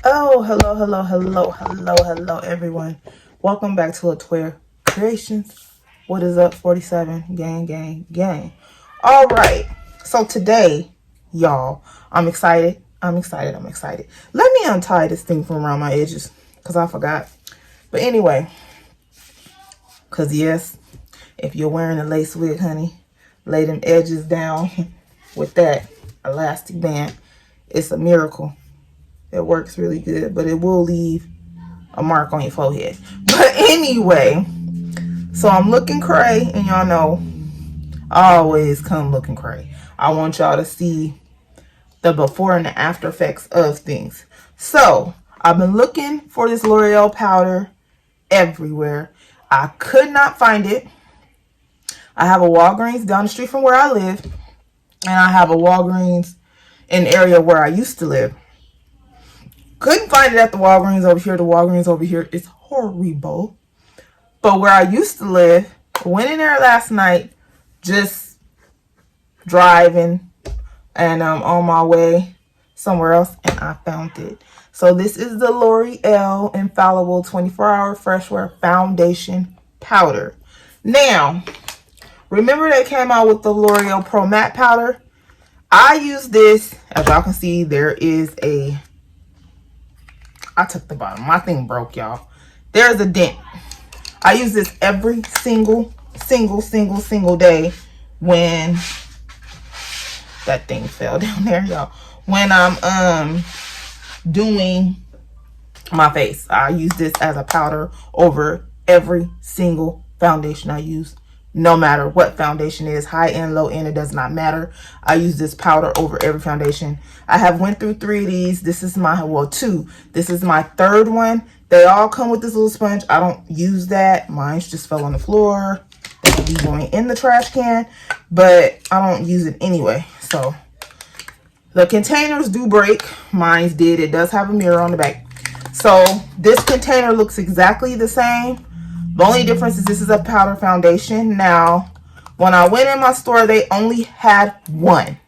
Oh, hello, everyone. Welcome back to Latoya Creations. What is up, 47? Gang. All right. So today, y'all, I'm excited. Let me untie this thing from around my edges because I forgot. But anyway, because yes, if you're wearing a lace wig, honey, lay them edges down with that elastic band. It's a miracle. It works really good, but it will leave a mark on your forehead. But anyway, so I'm looking cray, and y'all know I always come looking cray. I want y'all to see the before and the after effects of things. So I've been looking for this L'Oreal powder everywhere. I could not find it. I have a Walgreens down the street from where I live, and I have a Walgreens in the area where I used to live. Couldn't find it at the Walgreens over here. The Walgreens over here is horrible. But where I used to live, went in there last night, just driving, and on my way somewhere else, and I found it. So this is the L'Oreal Infallible 24-Hour Fresh Wear Foundation Powder. Now, remember they came out with the L'Oreal Pro Matte Powder? I use this. As y'all can see, there is I took the bottom. My thing broke, y'all. There's a dent. I use this every single day when that thing fell down there, y'all. When I'm doing my face, I use this as a powder over every single foundation I use. No matter what foundation is, high end, low end, it does not matter. I use this powder over every foundation. I have went through 3 of these. This is my, well, 2. This is my 3rd one. They all come with this little sponge. I don't use that. Mine's just fell on the floor. They could be going in the trash can, but I don't use it anyway. So the containers do break. Mine's did. It does have a mirror on the back. So this container looks exactly the same. The only difference is this is a powder foundation. Now, when I went in my store, they only had one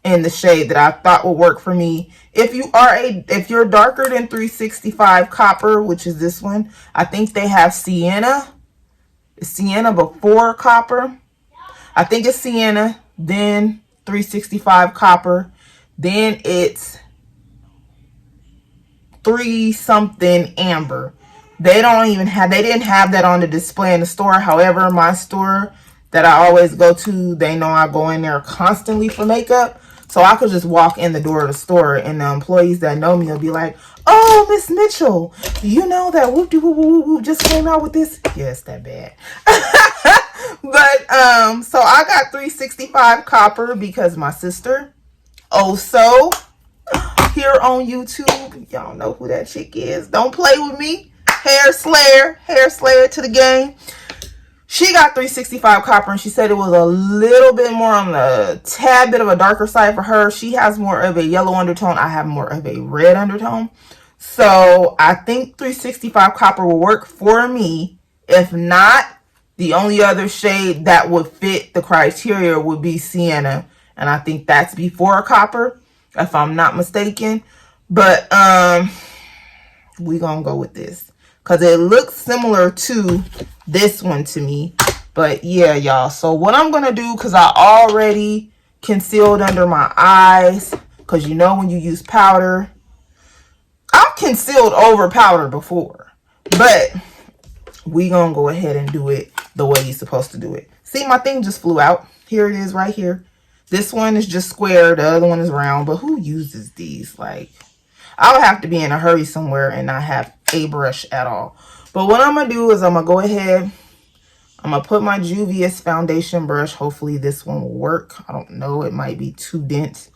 in the shade that I thought would work for me. If you're darker than 365 copper, which is this one, I think they have sienna. It's sienna before copper. I think it's sienna, then 365 copper, then it's 3 something amber. They didn't have that on the display in the store. However, my store that I always go to, they know I go in there constantly for makeup. So I could just walk in the door of the store, and the employees that know me will be like, "Oh, Miss Mitchell, you know that whoop just came out with this?" Yes, that bad. But so I got 365 copper because my sister, so here on YouTube, y'all know who that chick is. Don't play with me. Hair Slayer to the game. She got 365 copper, and she said it was a little bit more on the tad bit of a darker side for her. She has more of a yellow undertone. I have more of a red undertone. So I think 365 copper will work for me. If not, the only other shade that would fit the criteria would be sienna. And I think that's before copper, if I'm not mistaken. But we gonna go with this because it looks similar to this one to me. But yeah, y'all, so what I'm gonna do, because I already concealed under my eyes, because you know when you use powder, I've concealed over powder before, but we gonna go ahead and do it the way you're supposed to do it. See, my thing just flew out. Here it is right here. This one is just square, the other one is round, but who uses these? Like, I would have to be in a hurry somewhere and not have a brush at all. But what I'm going to do is I'm going to go ahead. I'm going to put my Juvia's foundation brush. Hopefully this one will work. I don't know. It might be too dense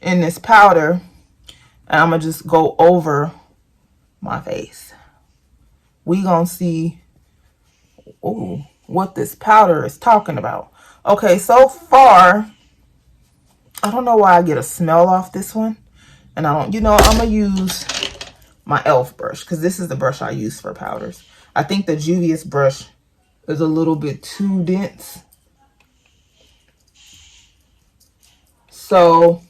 in this powder. And I'm going to just go over my face. We going to see what this powder is talking about. Okay, so far, I don't know why I get a smell off this one. And I'm going to use my e.l.f. brush because this is the brush I use for powders. I think the Juvia's brush is a little bit too dense. So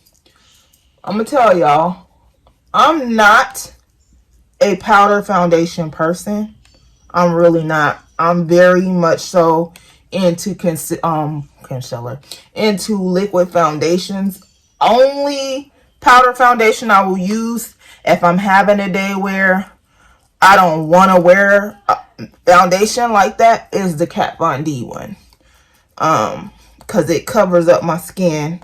I'm going to tell y'all, I'm not a powder foundation person. I'm really not. I'm very much so into concealer, into liquid foundations. Only powder foundation I will use if I'm having a day where I don't want to wear foundation like that is the Kat Von D one. Because it covers up my skin.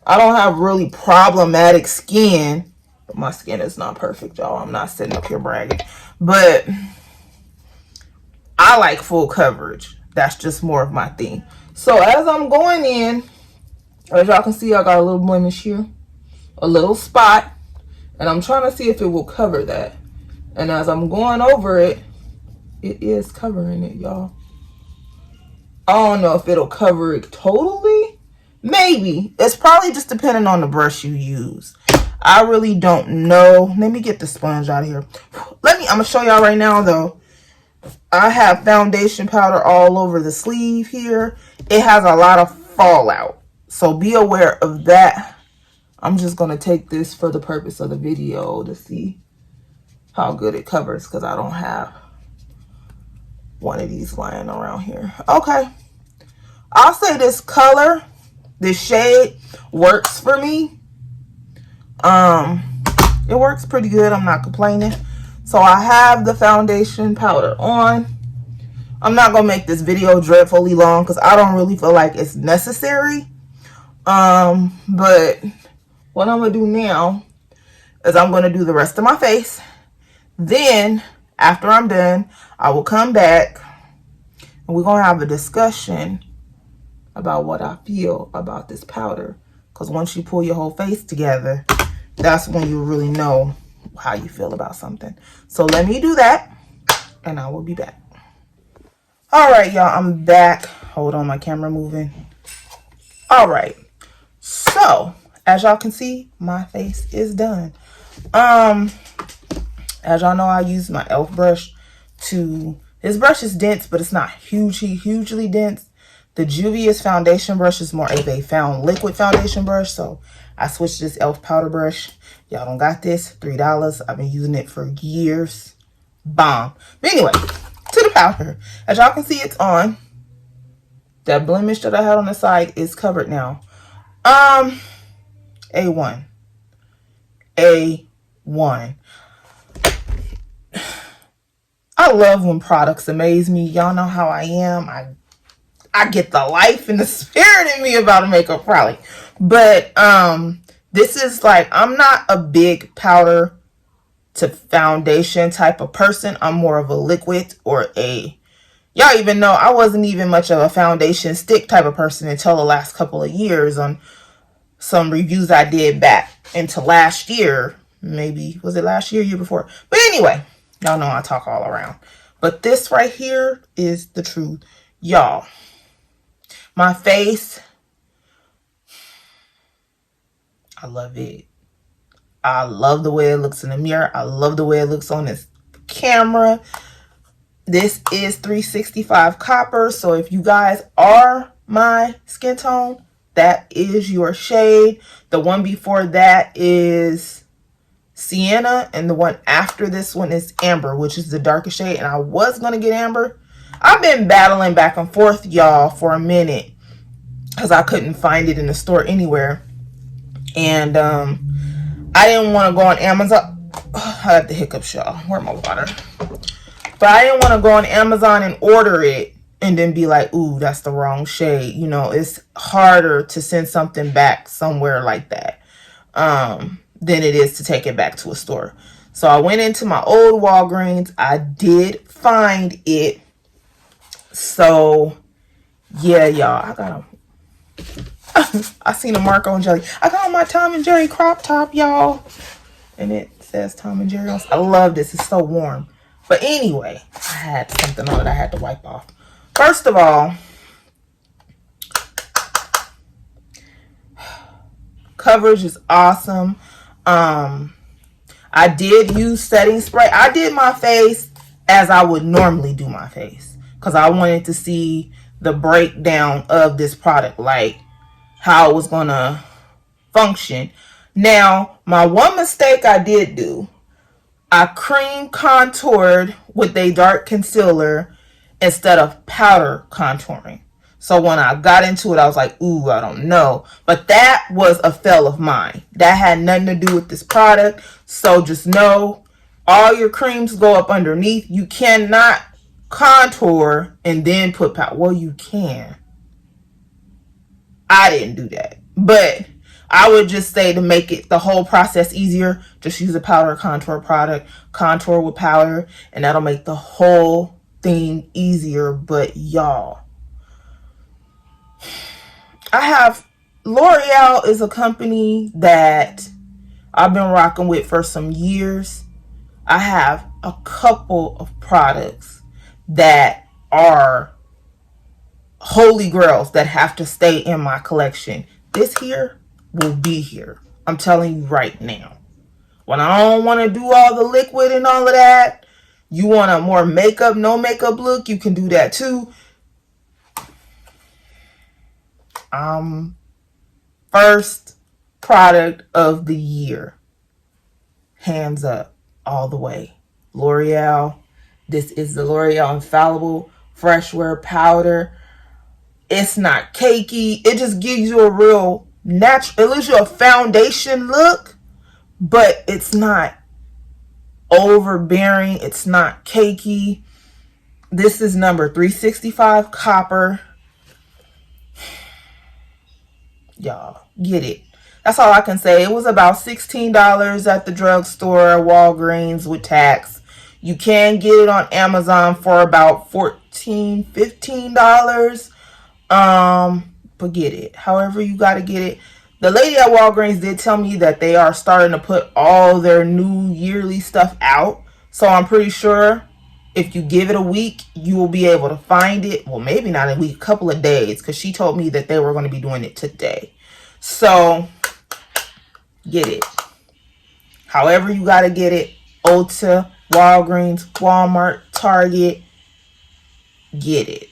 I don't have really problematic skin. But my skin is not perfect, y'all. I'm not sitting up here bragging. But I like full coverage. That's just more of my thing. So as I'm going in, as y'all can see, I got a little blemish here. A little spot. And I'm trying to see if it will cover that. And as I'm going over it, it is covering it, y'all. I don't know if it'll cover it totally. Maybe. It's probably just depending on the brush you use. I really don't know. Let me get the sponge out of here. I'm going to show y'all right now, though. I have foundation powder all over the sleeve here. It has a lot of fallout. So be aware of that. I'm just going to take this for the purpose of the video to see how good it covers, because I don't have one of these lying around here. Okay. I'll say this color, this shade works for me. It works pretty good. I'm not complaining. So I have the foundation powder on. I'm not going to make this video dreadfully long because I don't really feel like it's necessary. But what I'm going to do now is I'm going to do the rest of my face. Then, after I'm done, I will come back and we're going to have a discussion about what I feel about this powder. Because once you pull your whole face together, that's when you really know how you feel about something. So let me do that and I will be back. All right, y'all, I'm back. Hold on, my camera moving. All right. So, as y'all can see, my face is done. As y'all know, I use my e.l.f. brush to... This brush is dense, but it's not hugely dense. The Juvia's foundation brush is more of a liquid foundation brush. So, I switched this e.l.f. powder brush. Y'all don't got this. $3. I've been using it for years. Bomb. But anyway, to the powder. As y'all can see, it's on. That blemish that I had on the side is covered now. A1. A1. I love when products amaze me. Y'all know how I am. I get the life and the spirit in me about a makeup product. But this is like, I'm not a big powder to foundation type of person. I'm more of a liquid or y'all even know I wasn't even much of a foundation stick type of person until the last couple of years on some reviews I did back into last year. Maybe, was it last year, year before? But anyway, y'all know I talk all around. But this right here is the truth. Y'all, my face, I love it. I love the way it looks in the mirror. I love the way it looks on this camera. This is 365 copper. So if you guys are my skin tone, that is your shade. The one before that is Sienna, and the one after this one is Amber, which is the darkest shade. And I was going to get Amber. I've been battling back and forth, y'all, for a minute because I couldn't find it in the store anywhere. And I didn't want to go on Amazon. I had the hiccups, y'all. Where's my water? But I didn't want to go on Amazon and order it and then be like, ooh, that's the wrong shade. You know, it's harder to send something back somewhere like that than it is to take it back to a store. So I went into my old Walgreens. I did find it. So, yeah, y'all. I seen a Marco and Jelly. I got on my Tom and Jerry crop top, y'all. And it says Tom and Jerry on. I love this. It's so warm. But anyway, I had something on it I had to wipe off. First of all, coverage is awesome. I did use setting spray. I did my face as I would normally do my face because I wanted to see the breakdown of this product, like how it was going to function. Now, my one mistake I did do I cream contoured with a dark concealer instead of powder contouring. So when I got into it, I was like, ooh, I don't know. But that was a fail of mine. That had nothing to do with this product. So just know all your creams go up underneath. You cannot contour and then put powder. Well, you can. I didn't do that. But I would just say, to make it the whole process easier, just use a powder contour product, contour with powder, and that'll make the whole thing easier. But y'all, I have L'Oreal is a company that I've been rocking with for some years. I have a couple of products that are holy grails that have to stay in my collection. This here will be here. I'm telling you right now. When I don't want to do all the liquid and all of that, you want a more makeup, no makeup look, you can do that too. First product of the year. Hands up, all the way. L'Oreal. This is the L'Oreal Infallible Fresh Wear Powder. It's not cakey. It just gives you a real natural, it gives you a foundation look, but it's not overbearing. It's not cakey. This is number 365 copper. Y'all, get it. That's all I can say. It was about $16 at the drugstore, Walgreens with tax. You can get it on Amazon for about $14, $15. But get it. However you got to get it. The lady at Walgreens did tell me that they are starting to put all their new yearly stuff out. So I'm pretty sure if you give it a week, you will be able to find it. Well, maybe not a week, a couple of days, because she told me that they were going to be doing it today. So get it. However you got to get it. Ulta, Walgreens, Walmart, Target. Get it.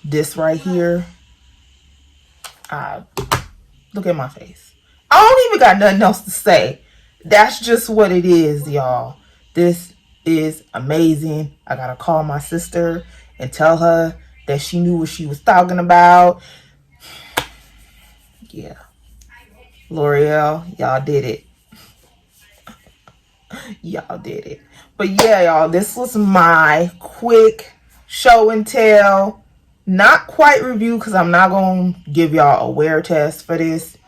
This right here. Look at my face. I don't even got nothing else to say. That's just what it is, y'all. This is amazing. I gotta call my sister and tell her that she knew what she was talking about. Yeah. L'Oreal, y'all did it. Y'all did it. But yeah, y'all, this was my quick show and tell. Not quite review, because I'm not going to give y'all a wear test for this.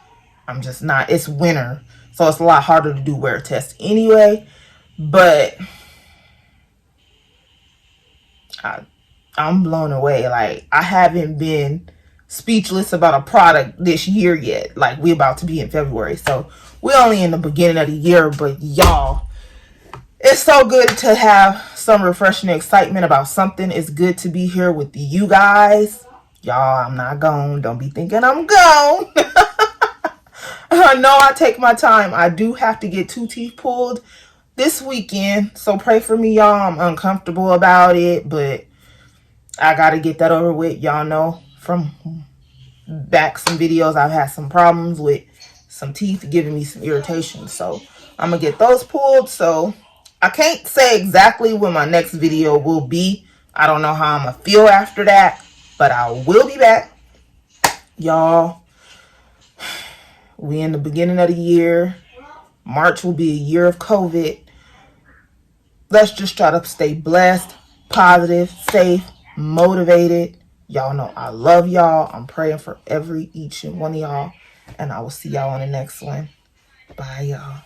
I'm just not. It's winter, so it's a lot harder to do wear tests anyway. But I'm blown away. Like, I haven't been speechless about a product this year yet. Like, we about to be in February, so we're only in the beginning of the year. But y'all, it's so good to have some refreshing excitement about something. It's good to be here with you guys. Y'all, I'm not gone. Don't be thinking I'm gone. I know I take my time. I do have to get 2 teeth pulled this weekend. So pray for me, y'all. I'm uncomfortable about it, but I got to get that over with. Y'all know from back some videos, I've had some problems with some teeth giving me some irritation. So I'm going to get those pulled. So I can't say exactly when my next video will be. I don't know how I'm going to feel after that, but I will be back. Y'all, we in the beginning of the year. March will be a year of COVID. Let's just try to stay blessed, positive, safe, motivated. Y'all know I love y'all. I'm praying for each and one of y'all. And I will see y'all on the next one. Bye, y'all.